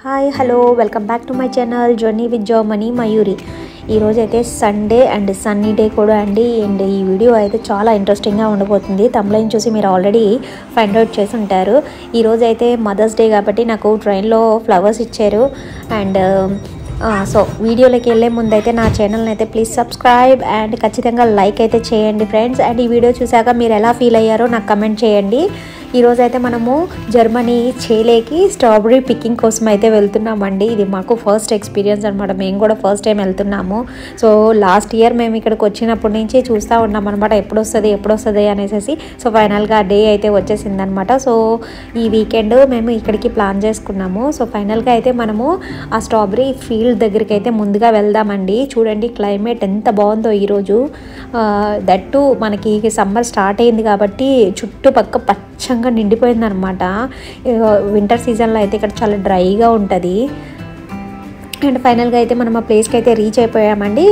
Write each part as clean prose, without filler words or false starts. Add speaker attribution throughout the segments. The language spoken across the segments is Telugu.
Speaker 1: Hi hello welcome back to my channel journey with Germany Mayuri. ఈరోజు అయితే సండే అండ్ సన్నీ డే కూడా అండి. అండ్ ఈ వీడియో అయితే చాలా ఇంట్రెస్టింగ్గా ఉండబోతుంది. తమ్లైన్ చూసి మీరు ఆల్రెడీ ఫైండ్ అవుట్ చేసి ఉంటారు. ఈరోజు అయితే మదర్స్ డే కాబట్టి నాకు ట్రైన్లో ఫ్లవర్స్ ఇచ్చారు. అండ్ సో వీడియోలోకి వెళ్ళే ముందు అయితే నా ఛానల్ని అయితే ప్లీజ్ సబ్స్క్రైబ్ అండ్ ఖచ్చితంగా లైక్ అయితే చేయండి ఫ్రెండ్స్. అండ్ ఈ వీడియో చూసాక మీరు ఎలా ఫీల్ అయ్యారో నాకు కమెంట్ చేయండి. ఈరోజు అయితే మనము జర్మనీ చేలేకి స్ట్రాబెరీ పికింగ్ కోసం అయితే వెళ్తున్నామండి. ఇది మాకు ఫస్ట్ ఎక్స్పీరియన్స్ అనమాట. మేము కూడా ఫస్ట్ టైం వెళ్తున్నాము. సో లాస్ట్ ఇయర్ మేము ఇక్కడికి వచ్చినప్పటి నుంచి చూస్తూ ఉన్నాం అనమాట, ఎప్పుడు వస్తుంది అనేసి. సో ఫైనల్గా డే అయితే వచ్చేసింది అనమాట. సో ఈ వీకెండ్ మేము ఇక్కడికి ప్లాన్ చేసుకున్నాము. సో ఫైనల్గా అయితే మనము ఆ స్ట్రాబెరీ ఫీల్డ్ దగ్గరికి అయితే ముందుగా వెళ్దామండి. చూడండి క్లైమేట్ ఎంత బాగుందో ఈరోజు. దట్టు మనకి సమ్మర్ స్టార్ట్ అయింది కాబట్టి చుట్టుపక్క పచ్చంగా నిండిపోయింది అనమాట. వింటర్ సీజన్లో అయితే ఇక్కడ చాలా డ్రైగా ఉంటుంది. అండ్ ఫైనల్గా అయితే మనం ఆ ప్లేస్కి అయితే రీచ్ అయిపోయామండి.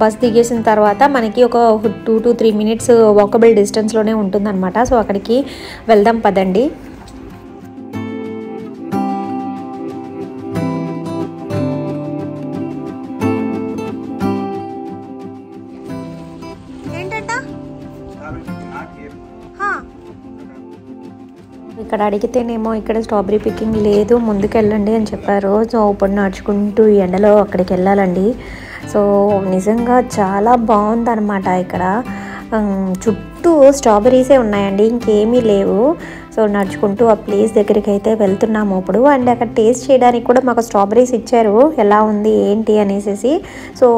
Speaker 1: బస్ దిగేసిన తర్వాత మనకి ఒక 2 to 3 minutes వాకబుల్ డిస్టెన్స్లోనే ఉంటుందన్నమాట. సో అక్కడికి వెళ్దాం పదండి. ఇక్కడ అడిగితేనేమో ఇక్కడ స్ట్రాబెరీ పికింగ్ లేదు, ముందుకు వెళ్ళండి అని చెప్పారు. సో ఇప్పుడు నడుచుకుంటూ ఎండలో అక్కడికి వెళ్ళాలండి. సో నిజంగా చాలా బాగుందన్నమాట. ఇక్కడ చుట్టూ స్ట్రాబెరీసే ఉన్నాయండి, ఇంకేమీ లేవు. సో నడుచుకుంటూ ఆ ప్లేస్ దగ్గరికి అయితే వెళ్తున్నాము ఇప్పుడు. అండ్ అక్కడ టేస్ట్ చేయడానికి కూడా మాకు స్ట్రాబెరీస్ ఇచ్చారు, ఎలా ఉంది ఏంటి అనేసి. సో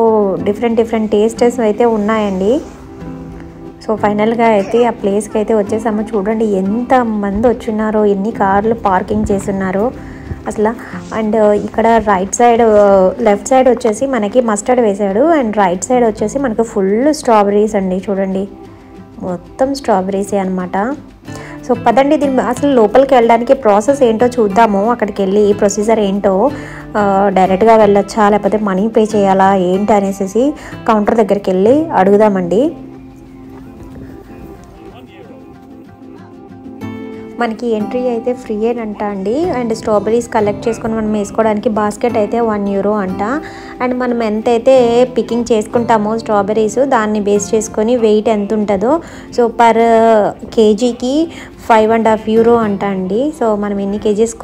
Speaker 1: డిఫరెంట్ టేస్టెస్ అయితే ఉన్నాయండి. సో ఫైనల్గా అయితే ఆ ప్లేస్కి అయితే వచ్చేసాము. చూడండి ఎంత మంది వచ్చిన్నారో, ఎన్ని కార్లు పార్కింగ్ చేస్తున్నారో అసలు. అండ్ ఇక్కడ లెఫ్ట్ సైడ్ వచ్చేసి మనకి మస్టర్డ్ వేసాడు, అండ్ రైట్ సైడ్ వచ్చేసి మనకు ఫుల్ స్ట్రాబెరీస్ అండి. చూడండి మొత్తం స్ట్రాబెరీసే అనమాట. సో పదండి దీన్ని అసలు లోపలికి వెళ్ళడానికి ప్రాసెస్ ఏంటో చూద్దాము. అక్కడికి వెళ్ళి ప్రొసీజర్ ఏంటో, డైరెక్ట్గా వెళ్ళొచ్చా లేకపోతే మనీ పే చేయాలా ఏంటి అనేసి కౌంటర్ దగ్గరికి వెళ్ళి అడుగుదామండి. మనకి ఎంట్రీ అయితే ఫ్రీ అంట అండి. అండ్ స్ట్రాబెరీస్ కలెక్ట్ చేసుకొని మనం వేసుకోవడానికి బాస్కెట్ అయితే €1 అంట. అండ్ మనం ఎంతైతే పికింగ్ చేసుకుంటామో స్ట్రాబెరీస్ దాన్ని బేస్ చేసుకొని వెయిట్ ఎంత ఉంటుందో, సో పర్ కేజీకి €5.5 అంట అండి. సో మనం ఎన్ని కేజీస్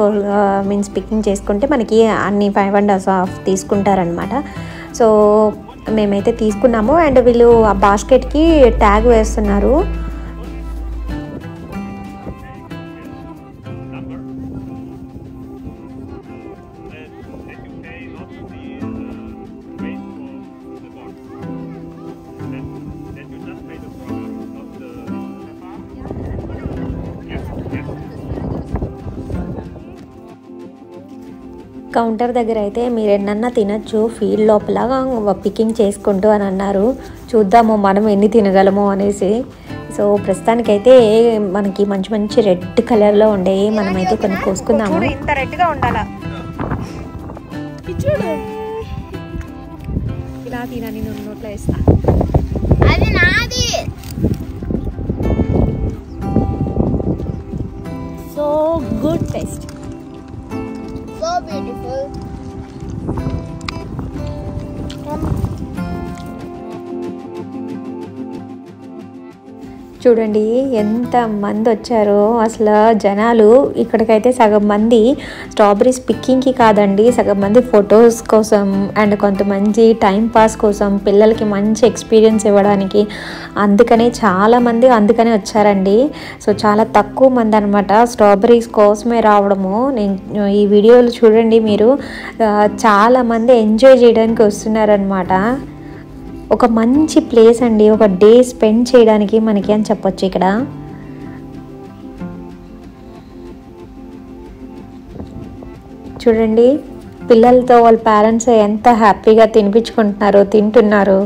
Speaker 1: పికింగ్ చేసుకుంటే మనకి అన్ని 5.5 తీసుకుంటారనమాట. సో మేమైతే తీసుకున్నాము. అండ్ వీళ్ళు ఆ బాస్కెట్కి ట్యాగ్ వేస్తున్నారు. కౌంటర్ దగ్గర అయితే మీరు ఎన్నన్నా తినచ్చు ఫీల్డ్ లోపల పికింగ్ చేసుకుంటూ అని అన్నారు. చూద్దాము మనం ఎన్ని తినగలము అనేసి. సో ప్రస్తుతానికైతే మనకి మంచి రెడ్ కలర్లో ఉండేవి, మనమైతే కొన్ని కోసుకుందాము. ఇంత రెడ్గా ఉండాలా ఇలా తినా, నేను నోట్లో వేస్తా. అది నాది. So good taste, so beautiful. చూడండి ఎంత మంది వచ్చారో అసలు. జనాలు ఇక్కడికైతే సగం మంది స్ట్రాబెరీస్ పిక్కింగ్కి కాదండి, సగం మంది ఫొటోస్ కోసం అండ్ కొంతమంది టైం పాస్ కోసం, పిల్లలకి మంచి ఎక్స్పీరియన్స్ ఇవ్వడానికి, చాలామంది అందుకనే వచ్చారండి. సో చాలా తక్కువ మంది అనమాట స్ట్రాబెరీస్ కోసమే రావడము. నేను ఈ వీడియోలు చూడండి మీరు, చాలామంది ఎంజాయ్ చేయడానికి వస్తున్నారనమాట. ఒక మంచి ప్లేస్ అండి, ఒక డే స్పెండ్ చేయడానికి మనకి అని చెప్పొచ్చు. ఇక్కడ చూడండి పిల్లలతో వాళ్ళ పేరెంట్స్ ఎంత హ్యాపీగా తింటున్నారు.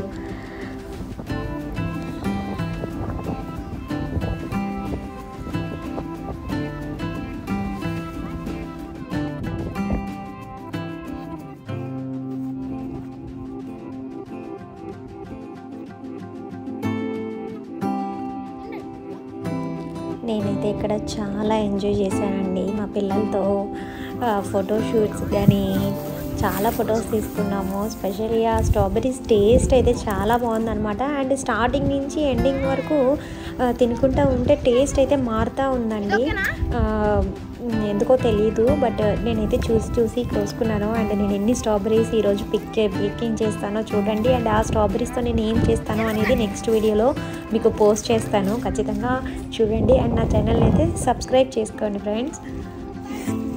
Speaker 1: నేనైతే ఇక్కడ చాలా ఎంజాయ్ చేశానండి మా పిల్లలతో. ఫోటోషూట్స్ కానీ చాలా ఫొటోస్ తీసుకున్నాము. స్పెషల్లీ ఆ స్ట్రాబెర్రీస్ టేస్ట్ అయితే చాలా బాగుందన్నమాట. అండ్ స్టార్టింగ్ నుంచి ఎండింగ్ వరకు తినుకుంటూ ఉంటే టేస్ట్ అయితే మారుతూ ఉందండి. ఎందుకో తెలీదు, బట్ నేనైతే చూసి కోసుకున్నాను. అండ్ నేను ఎన్ని స్ట్రాబెర్రీస్ ఈరోజు పికింగ్ చేస్తానో చూడండి. అండ్ ఆ స్ట్రాబెర్రీస్తో నేను ఏం చేస్తానో అనేది నెక్స్ట్ వీడియోలో మీకు పోస్ట్ చేస్తాను, ఖచ్చితంగా చూడండి. అండ్ నా ఛానల్ని అయితే సబ్స్క్రైబ్ చేసుకోండి ఫ్రెండ్స్.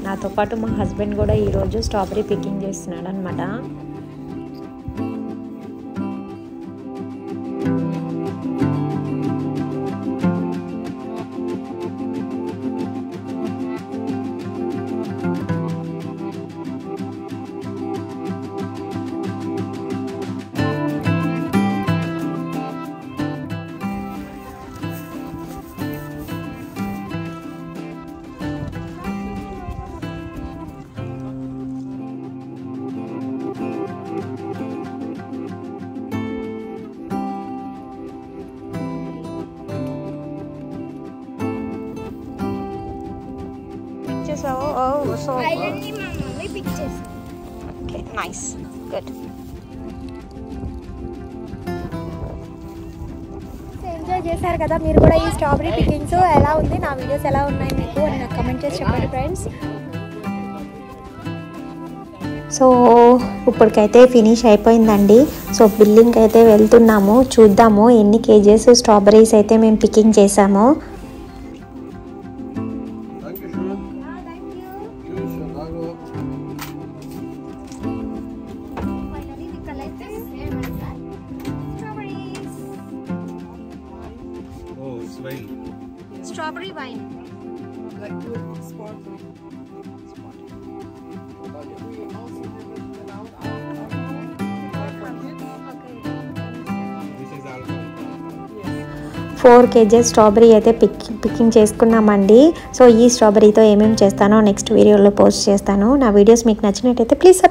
Speaker 1: నాతో పాటు మా హస్బెండ్ కూడా ఈరోజు స్ట్రాబెర్రీ పికింగ్ చేస్తున్నాడు అనమాట. So
Speaker 2: finally my mommy pictures.
Speaker 1: Okay, nice, good. Enjoy చేశారు కదా మీరు కూడా ఈ స్ట్రాబెర్రీ పికింగ్స్. ఎలా ఉంది, నా వీడియోస్ ఎలా ఉన్నాయి మీకు అని నాకు కమెంట్ చేసి చెప్పండి ఫ్రెండ్స్. సో ఇప్పటికైతే ఫినిష్ అయిపోయిందండి. సో బిల్లింగ్ అయితే వెళ్తున్నాము, చూద్దాము ఎన్ని కేజెస్ స్ట్రాబెర్రీస్ అయితే మేము పికింగ్ చేసాము.
Speaker 2: Strawberry wine.
Speaker 3: Like good sparkling. We also have it without alcohol. This is alcohol. Yes.
Speaker 1: 4 kg strawberry అయితే పికింగ్ చేసుకున్నామండి. సో ఈ స్ట్రాబెర్రీతో ఏమేమి చేస్తానో నెక్స్ట్ వీడియోలో పోస్ట్ చేస్తాను. నా వీడియోస్ మీకు నచ్చినట్టయితే ప్లీజ్